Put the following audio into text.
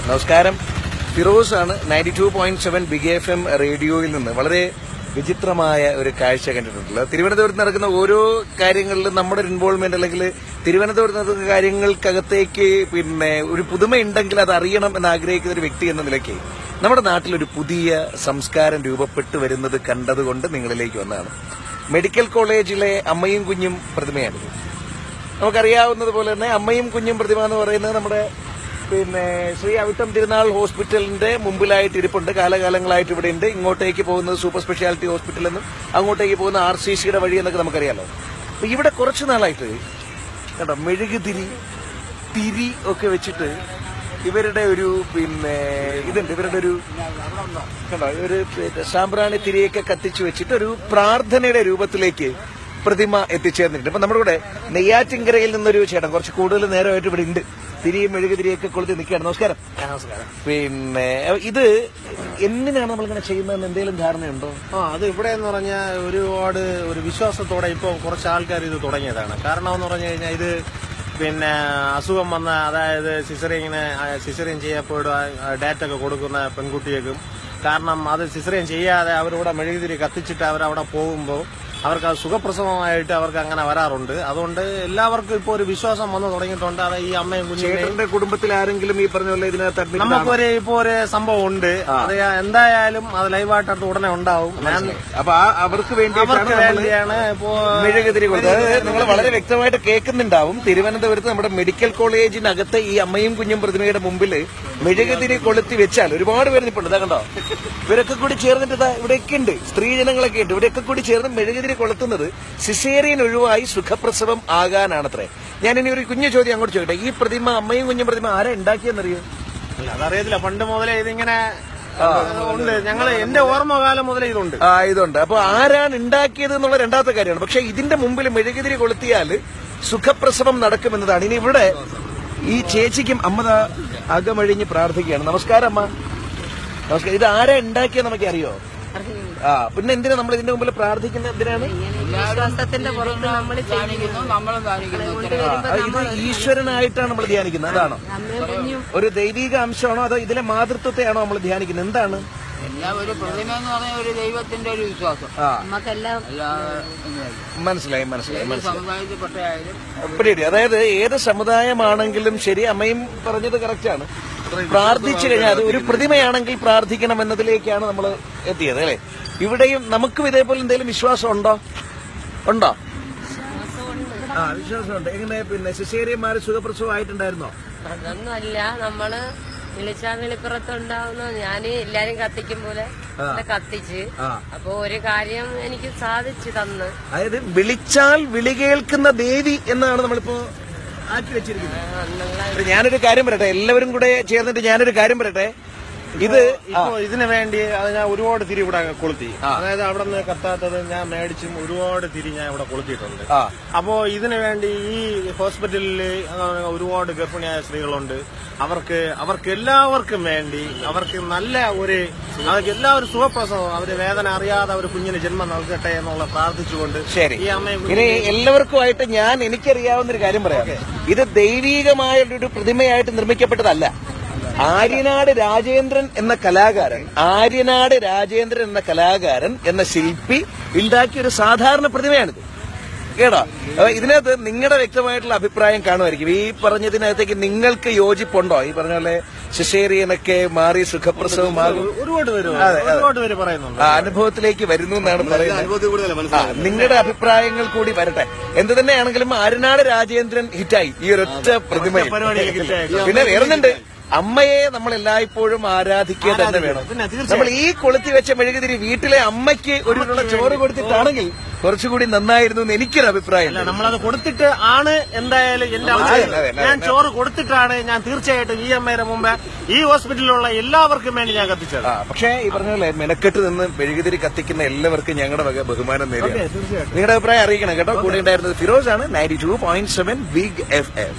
നമസ്കാരം, ഫിറോസ് ആണ്. 92.7 big FM റേഡിയോയിൽ നിന്ന് വളരെ വിചിത്രമായ ഒരു കാഴ്ച കണ്ടിട്ടുള്ളത്. തിരുവനന്തപുരത്ത് നടക്കുന്ന ഓരോ കാര്യങ്ങളിലും നമ്മുടെ ഒരു ഇൻവോൾവ്മെന്റ് അല്ലെങ്കിൽ തിരുവനന്തപുരത്ത് നടക്കുന്ന കാര്യങ്ങൾക്കകത്തേക്ക് ഒരു പുതുമയുണ്ടെങ്കിൽ അത് അറിയണം എന്ന് ആഗ്രഹിക്കുന്ന ഒരു വ്യക്തി എന്ന നിലയ്ക്ക് നമ്മുടെ നാട്ടിലൊരു പുതിയ സംസ്കാരം രൂപപ്പെട്ടു വരുന്നത് കണ്ടതുകൊണ്ട് നിങ്ങളിലേക്ക് വന്നതാണ്. മെഡിക്കൽ കോളേജിലെ അമ്മയും കുഞ്ഞും പ്രതിമയാണിത്. നമുക്കറിയാവുന്നതുപോലെ തന്നെ അമ്മയും കുഞ്ഞും പ്രതിമ എന്ന് പറയുന്നത് നമ്മുടെ ശ്രീ അവിട്ടം തിരുനാൾ ഹോസ്പിറ്റലിന്റെ മുമ്പിലായിട്ട് ഇരിപ്പുണ്ട്. കാലകാലങ്ങളായിട്ട് ഇവിടെ ഉണ്ട്. ഇങ്ങോട്ടേക്ക് പോകുന്നത് സൂപ്പർ സ്പെഷ്യാലിറ്റി ഹോസ്പിറ്റൽ എന്നും അങ്ങോട്ടേക്ക് പോകുന്ന RCCയുടെ വഴി എന്നൊക്കെ നമുക്കറിയാലോ. അപ്പൊ ഇവിടെ കുറച്ചു നാളായിട്ട് കേട്ടോ മെഴുകുതിരി തിരി ഒക്കെ വെച്ചിട്ട് ഇവരുടെ ഒരു ഇതുണ്ട്. ഇവരുടെ ഒരു കേട്ടോ ഒരു സാമ്പ്രാണി തിരിയൊക്കെ കത്തിച്ചു വെച്ചിട്ട് ഒരു പ്രാർത്ഥനയുടെ രൂപത്തിലേക്ക് പ്രതിമ എത്തിച്ചേർന്നിട്ടുണ്ട്. അപ്പൊ നമ്മുടെ കൂടെ നെയ്യാറ്റിൻകരയിൽ നിന്നൊരു ചേട്ടൻ കുറച്ച് കൂടുതൽ നേരമായിട്ട് ഇവിടെ ഉണ്ട്. തിരിയും മെഴുകുതിരിയൊക്കെ കൊളുത്തി നിൽക്കുകയാണ്. നമസ്കാരം. ഇത് എന്തിനാണ് നമ്മളിങ്ങനെ ചെയ്യുന്നതെന്ന് എന്തെങ്കിലും ധാരണയുണ്ടോ? അത് ഇവിടെ എന്ന് പറഞ്ഞാൽ ഒരുപാട് ഒരു വിശ്വാസത്തോടെ ഇപ്പോൾ കുറച്ച് ആൾക്കാർ ഇത് തുടങ്ങിയതാണ്. കാരണം എന്ന് പറഞ്ഞു കഴിഞ്ഞാൽ ഇത് അസുഖം വന്ന, അതായത് സിസറിയൻ ചെയ്യപ്പോഴും ഡേറ്റ് ഒക്കെ കൊടുക്കുന്ന പെൺകുട്ടികൾക്കും, കാരണം അത് സിസറിയൻ ചെയ്യാതെ അവരിവിടെ മെഴുകുതിരി കത്തിച്ചിട്ട് അവരവിടെ പോകുമ്പോൾ അവർക്ക് അത് സുഖപ്രസവമായിട്ട് അവർക്ക് അങ്ങനെ വരാറുണ്ട്. അതുകൊണ്ട് എല്ലാവർക്കും ഇപ്പോൾ ഒരു വിശ്വാസം വന്നു തുടങ്ങിയിട്ടുണ്ട്. അത് ഈ അമ്മയും കുഞ്ഞിന്റെ കുടുംബത്തിൽ ആരെങ്കിലും ഈ പറഞ്ഞ പോലെ ഇതിനകത്ത് നമുക്കൊരു ഒരു സംഭവം ഉണ്ട്. അത് എന്തായാലും അത് ലൈവായിട്ട് ഉടനെ ഉണ്ടാവും. അപ്പൊ അവർക്ക് വേണ്ടിയാണ് ഇപ്പോ മെഴുകുതിരി കൊടുത്തത്. നിങ്ങൾ വളരെ വ്യക്തമായിട്ട് കേൾക്കുന്നുണ്ടാവും. തിരുവനന്തപുരത്ത് നമ്മുടെ മെഡിക്കൽ കോളേജിനകത്ത് ഈ അമ്മയും കുഞ്ഞും പ്രതിമയുടെ മുമ്പിൽ മെഴുകുതിരി കൊളുത്തി വെച്ചാൽ ഒരുപാട് പേര് നിൽപ്പുണ്ട്. ഇതാ കണ്ടോ, ഇവരൊക്കെ കൂടി ചേർന്നിട്ട് ഇവിടെയൊക്കെ ഉണ്ട്, സ്ത്രീജനങ്ങളൊക്കെ ഉണ്ട്. ഇവിടെയൊക്കെ കൂടി ചേർന്ന് മെഴുകുതിരി കൊളുത്തുന്നത് സിസേറിയൻ ഒഴിവായി സുഖപ്രസവം ആകാനാണത്രേ. ഞാനിനി ഒരു കുഞ്ഞു ചോദ്യം അങ്ങോട്ട് ചോദിക്കട്ടെ. ഈ പ്രതിമ അമ്മയും കുഞ്ഞും പ്രതിമ ആരാ ഉണ്ടാക്കിയെന്നറിയോ? അതറിയത്തില്ല. പണ്ട് മുതലേ ഇതിങ്ങനെ ഉണ്ട്. എന്റെ ഓർമ്മകാലം മുതലേ ഇതുണ്ട്. ഇതുണ്ട്. അപ്പൊ ആരാണ് ഉണ്ടാക്കിയത് എന്നുള്ള രണ്ടാമത്തെ കാര്യമാണ്. പക്ഷെ ഇതിന്റെ മുമ്പിൽ മെഴുകുതിരി കൊളുത്തിയാൽ സുഖപ്രസവം നടക്കുമെന്നതാണ്. ഇനി ഇവിടെ ഈ ചേച്ചിക്കും അമ്മ അകമഴിഞ്ഞ് പ്രാർത്ഥിക്കുകയാണ്. നമസ്കാരം അമ്മ. നമസ്കാരം. ഇത് ആരാ ഉണ്ടാക്കിയെന്ന് നമുക്ക് അറിയോ? പിന്നെ എന്തിനാ നമ്മൾ ഇതിന്റെ മുമ്പിൽ പ്രാർത്ഥിക്കുന്നത്? എന്തിനാണ്? ഇത് ഈശ്വരനായിട്ടാണ് നമ്മൾ ധ്യാനിക്കുന്നത്. അതാണോ? ഒരു ദൈവിക അംശമാണോ അതോ ഇതിലെ മാതൃത്വത്തെയാണോ നമ്മൾ ധ്യാനിക്കുന്നത്? എന്താണ്? ഒരു പ്രതിമ എന്ന് പറഞ്ഞ ഒരു ദൈവത്തിന്റെ ഒരു വിശ്വാസം. മനസ്സിലായി. അതായത് ഏത് സമുദായമാണെങ്കിലും ശരി, അമ്മയും പറഞ്ഞത് കറക്റ്റാണ്. പ്രാർത്ഥിച്ചു കഴിഞ്ഞാൽ അത് ഒരു പ്രതിമയാണെങ്കിൽ പ്രാർത്ഥിക്കണം എന്നതിലേക്കാണ് നമ്മൾ എത്തിയത് അല്ലേ? ഇവിടെയും നമുക്കും ഇതേപോലെ എന്തെങ്കിലും വിശ്വാസം ഉണ്ടോ? വിശ്വാസമുണ്ട്. എങ്ങനെ സിസേറിയന്മാര് സുഖപ്രസവം ആയിട്ടുണ്ടായിരുന്നോ? അതൊന്നുമല്ല, നമ്മള് വിളിച്ചാൽ വിളിപ്പുറത്തുണ്ടാവുന്ന ഞാന് എല്ലാരും കത്തിക്കും പോലെ കത്തിച്ച്. അപ്പൊ ഒരു കാര്യം എനിക്ക് സാധിച്ചു തന്ന്. അതായത് വിളിച്ചാൽ വിളി കേൾക്കുന്ന ദേവി എന്നാണ് നമ്മളിപ്പോ ആക്കി വെച്ചിരിക്കുന്നത്. ഞാനൊരു കാര്യം പറയട്ടെ, എല്ലാവരും കൂടെ ചേർന്നിട്ട് ഞാനൊരു കാര്യം പറയട്ടെ. ഇത് ഇതിനു വേണ്ടി ഞാൻ ഒരുപാട് തിരി ഇവിടെ കൊളുത്തി. അതായത് അവിടെ നിന്ന് കത്താത്തത് ഞാൻ മേടിച്ചും ഒരുപാട് തിരി ഞാൻ ഇവിടെ കൊളുത്തിയിട്ടുണ്ട്. അപ്പോ ഇതിനു വേണ്ടി ഈ ഹോസ്പിറ്റലിൽ ഒരുപാട് ഗർഭിണിയായ സ്ത്രീകളുണ്ട്. അവർക്ക് എല്ലാവർക്കും വേണ്ടി അവർക്ക് നല്ല അവർക്ക് എല്ലാവരും സുഖപ്രസവം, അവര് വേദന അറിയാതെ അവർ കുഞ്ഞിന് ജന്മം നൽകട്ടെ എന്നുള്ള പ്രാർത്ഥിച്ചുകൊണ്ട് ശരി. ഇനി എല്ലാവർക്കുമായിട്ട് എനിക്കറിയാവുന്ന ഒരു കാര്യം പറയാം. ഇത് ദൈവീകമായ ഒരു പ്രതിമയായിട്ട് നിർമ്മിക്കപ്പെട്ടതല്ല. ആര്യനാട് രാജേന്ദ്രൻ എന്ന കലാകാരൻ എന്ന ശില്പി ഉണ്ടാക്കിയ ഒരു സാധാരണ പ്രതിമയാണിത് കേട്ടോ. ഇതിനകത്ത് നിങ്ങളുടെ വ്യക്തമായിട്ടുള്ള അഭിപ്രായം കാണുമായിരിക്കും. ഈ പറഞ്ഞതിനകത്തേക്ക് നിങ്ങൾക്ക് യോജിപ്പുണ്ടോ? ഈ പറഞ്ഞ പോലെ സിസേറിയനൊക്കെ മാറി സുഖപ്രസവമാകും ഒരുപാട് പേര് പറയുന്നുണ്ട്. അനുഭവത്തിലേക്ക് വരുന്നു എന്നാണ് പറയുന്നത്. നിങ്ങളുടെ അഭിപ്രായങ്ങൾ കൂടി വരട്ടെ. എന്ത് തന്നെയാണെങ്കിലും ആര്യനാട് രാജേന്ദ്രൻ ഹിറ്റായി ഈ ഒരൊറ്റ പ്രതിമ. പിന്നെ വേറൊന്നുണ്ട്, അമ്മയെ നമ്മൾ എല്ലായ്പ്പോഴും ആരാധിക്കുക തന്നെ വേണം. നമ്മൾ ഈ കൊളുത്തി വെച്ച മെഴുകുതിരി വീട്ടിലെ അമ്മയ്ക്ക് ഒരു ചോറ് കൊടുത്തിട്ടാണെങ്കിൽ കുറച്ചുകൂടി നന്നായിരുന്നു എന്ന് എനിക്കൊരു അഭിപ്രായം. നമ്മളത് കൊടുത്തിട്ട് ആണ് എന്തായാലും ഞാൻ ചോറ് കൊടുത്തിട്ടാണ് ഞാൻ തീർച്ചയായിട്ടും ഈ അമ്മയുടെ മുമ്പ് ഈ ഹോസ്പിറ്റലിലുള്ള എല്ലാവർക്കും വേണ്ടി ഞാൻ കത്തിച്ചത്. പക്ഷേ ഈ പറഞ്ഞ പോലെ മെനക്കെട്ട് നിന്ന് മെഴുകുതിരി കത്തിക്കുന്ന എല്ലാവർക്കും ഞങ്ങളുടെ വക ബഹുമാനം നേരിടും. നിങ്ങളുടെ അഭിപ്രായം അറിയിക്കണം കേട്ടോ. കൂടെ ഉണ്ടായിരുന്നത് ഫിറോസ് ആണ്. 92.7 ബിഗ് FM.